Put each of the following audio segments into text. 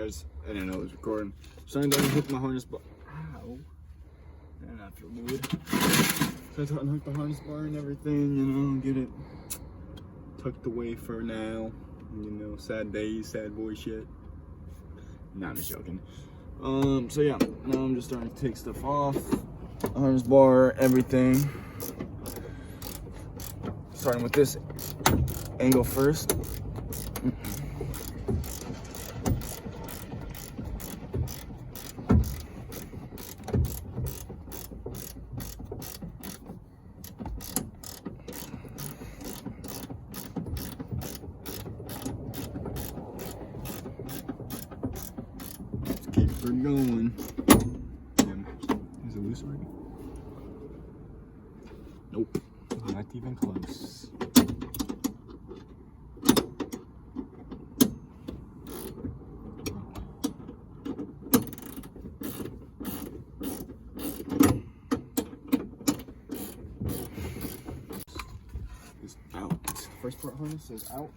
bars. I didn't know it was recording. Starting to unhook my harness bar. Ow. And I feel good. Starting to unhook the harness bar and everything, you know, get it tucked away for now. You know, sad days, sad boy shit. Nah, I'm just joking. So yeah, now I'm just starting to take stuff off. Harness bar, everything. Starting with this angle first. Let's keep her going. Damn, is it loose already? Nope, not even close. Is out. First part harness is out.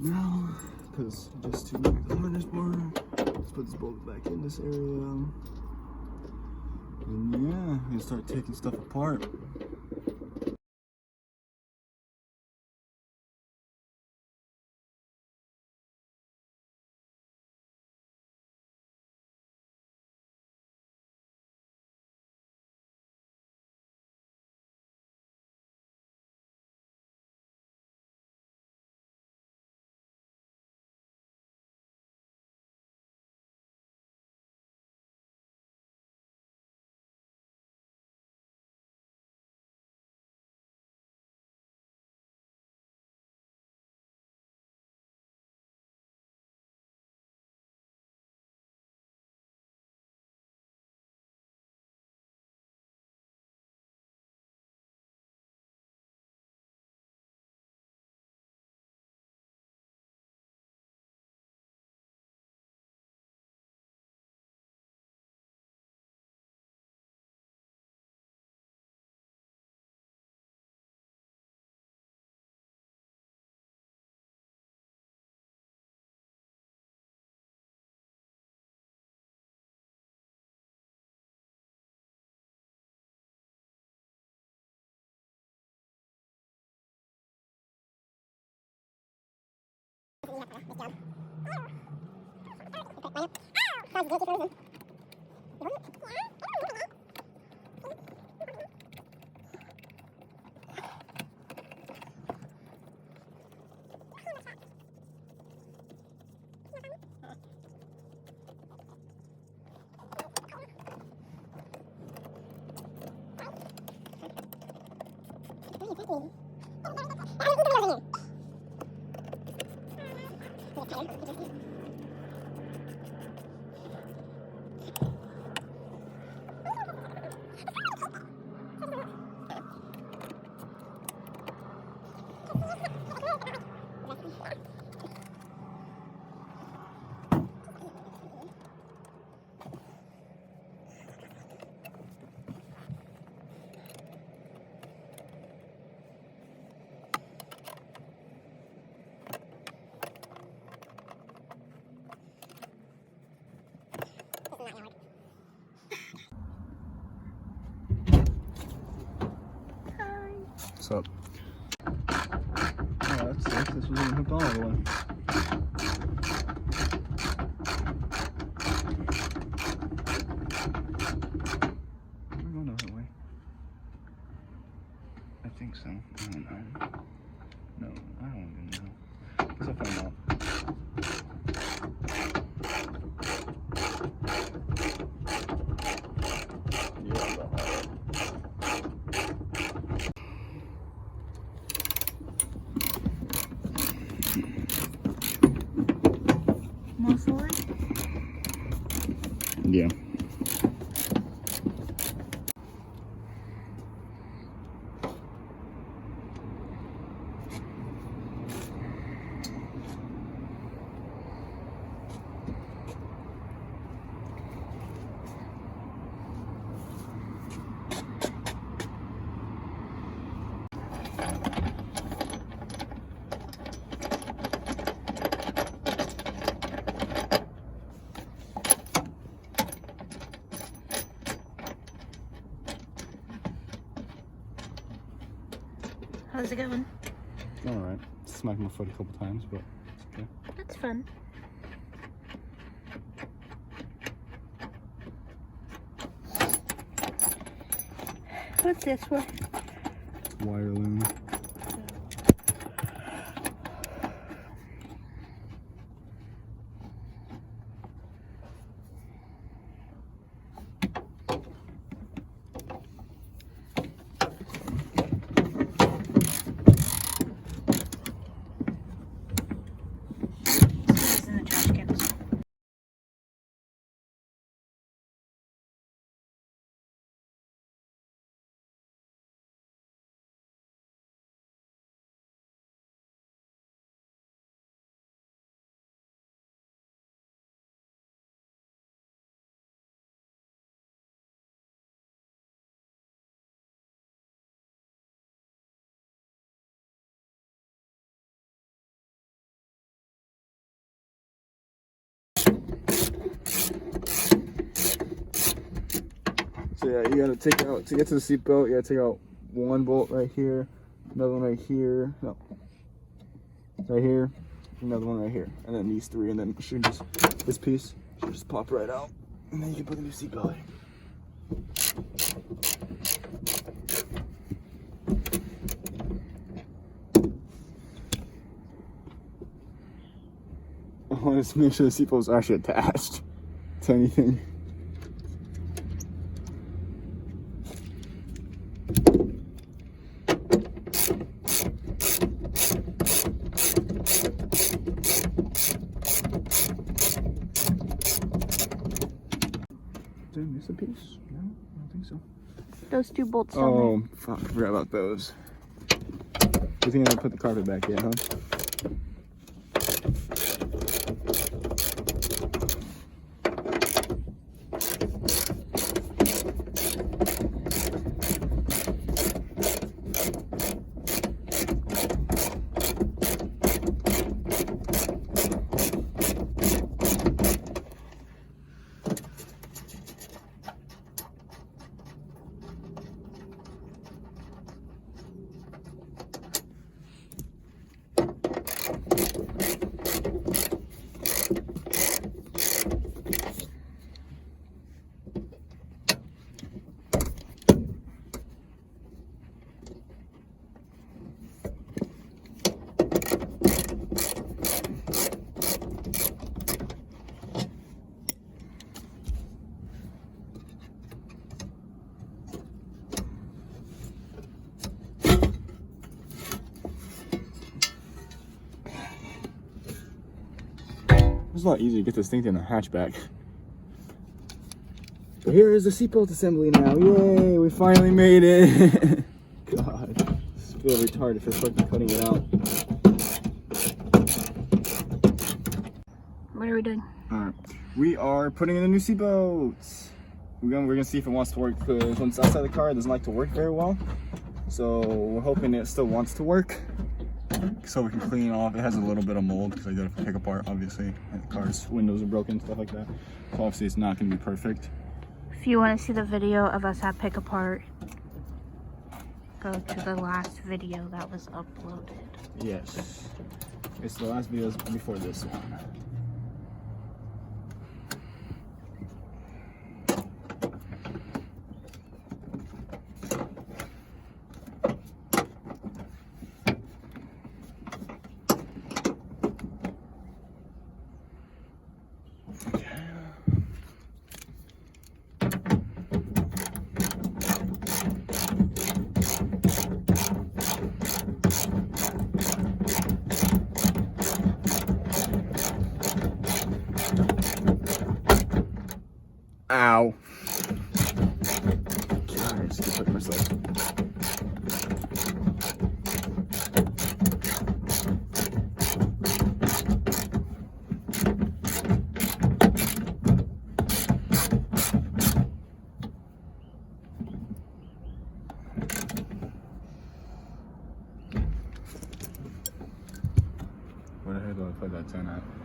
Now, because just to make the harness bar, let's put this bolt back in this area. And yeah, and start taking stuff apart. What's up? Oh, that's sick. This wasn't hooked all the way. We're going the other way. I think so. I don't know. No, I don't even know. Guess I'll find out. More forward? Yeah. How's it going? Alright. Smacked my foot a couple times, but it's okay. That's fun. What's this for? Wire loom. It's in the trash cans. So yeah, you gotta take out, to get to the seatbelt, you gotta take out one bolt right here, another one right here, no, right here, another one right here, and then these three, and then should just, this piece should just pop right out, and then you can put the new seatbelt in. I want to make sure the seatbelt is actually attached to anything. Did I miss a piece? No, I don't think so. Those two bolts on Oh, fuck, I forgot about those. Good thing I didn't put the carpet back yet, huh? It's a lot easier to get this thing in a hatchback. But here is the seatbelt assembly now. Yay, we finally made it. God, this feels retarded if it's fucking cutting it out. What are we doing? Alright, we are putting in the new seatbelts. We're gonna see if it wants to work, because when it's outside the car, it doesn't like to work very well. So we're hoping it still wants to work, so we can clean off. It has a little bit of mold because I did have to pick apart, obviously. And the car's windows are broken, stuff like that. So obviously it's not gonna be perfect. If you want to see the video of us at Pick Apart, go to the last video that was uploaded. Yes, it's the last video before this one. Ow. God, I just hurt myself. Where the hell do I put that 10 at?